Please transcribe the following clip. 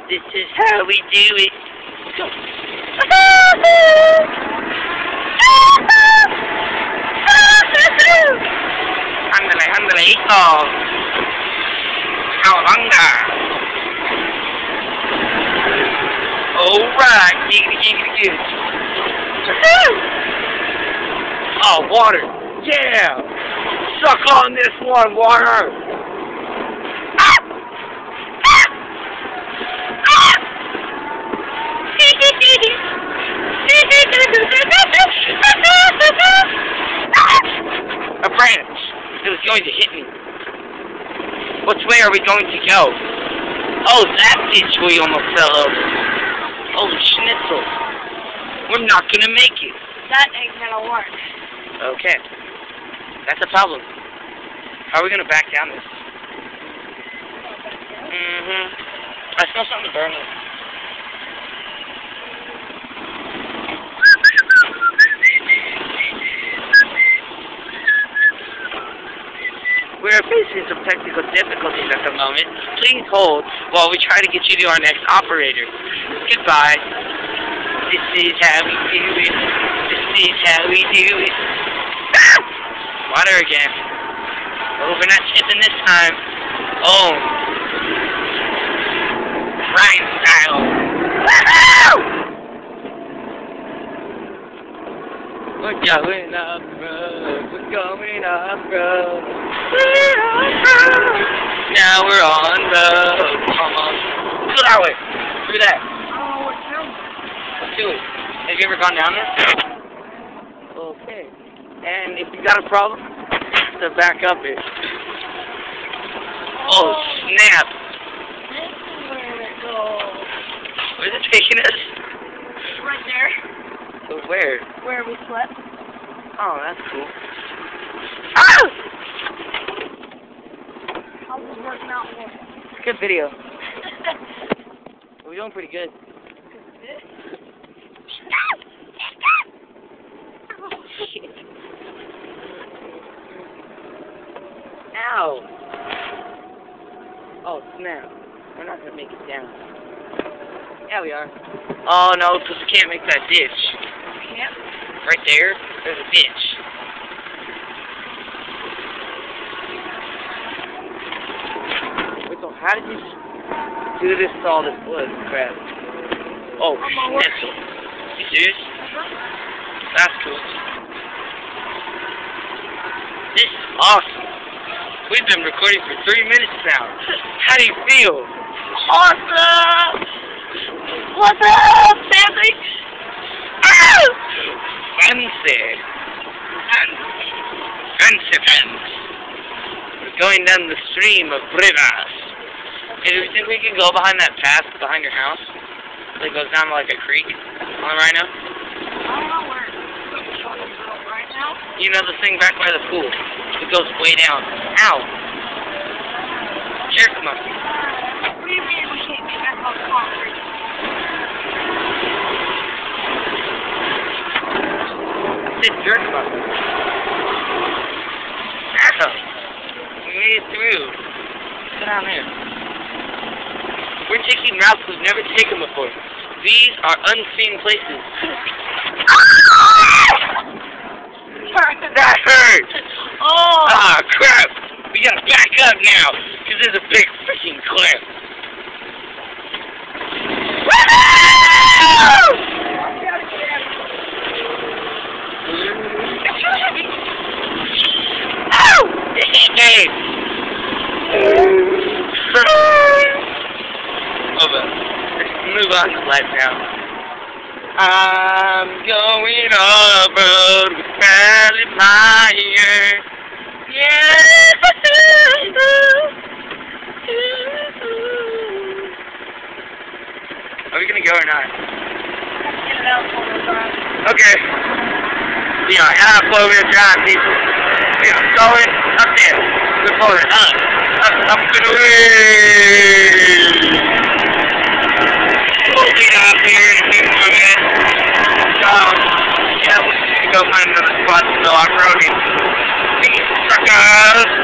This is how we do it. Go. Ándale, ándale, hijo. Cowabunga. Alright, giggity. Oh, water. Yeah. Suck on this one, water. A branch. It was going to hit me. Which way are we going to go? Oh, that ditch we almost fell over. Holy schnitzel. We're not going to make it. That ain't gonna work. Okay. That's a problem. How are we going to back down this? I smell something burning. We are facing some technical difficulties at the moment. Please hold while we try to get you to our next operator. Goodbye. This is how we do it. This is how we do it. Ah! Water again. Oh, we're not chipping this time. Oh. Ryan style. Woo! We're going up road. We're going up road. Now we're on road. Almost. Go that way. Through that. Oh, what's down? Let's do it. Have you ever gone down there? Okay. And if you got a problem, to back up it. Oh, snap. This is where it goes. Where's it taking us? Right there. So where? Where we slept. Oh, that's cool. Ah! How's this working out for us? Good video. We're doing pretty good. Ow! Oh, snap. We're not gonna make it down. Yeah, we are. Oh, no, because we can't make that ditch. Yep. Right there, there's a ditch. Wait, so how did you do this to all this wood crap? Oh, schnitzel. You serious? That's cool. This is awesome. We've been recording for 3 minutes now. How do you feel? Awesome! What's up, family? Fancy. We're going down the stream of rivers. Hey, do you think we can go behind that path behind your house? That goes down like a creek on the Rhino? I don't know where it's talking about right now. You know the thing back by the pool? It goes way down. Ow! Jerk monkey. What do you mean we can't get back on concrete? I said jerk monkey. Ow! We made it through. Sit down there. We're taking routes we've never taken before. These are unseen places. That hurt! Oh! Ah, crap! We gotta back up now, because there's a big freaking cliff. Ow! Hey! Over. Let's move on to life now. I'm going up road with Bradley Meyer. Yeah. Are we gonna go or not? Get it out for the drive. Okay. Yeah, half over the drive, people. Yeah, I'm going up there. We're going up and away. We'll get out here in a few more minutes. Yeah, we're just gonna go find another spot to go off-roading. Peace, truckers.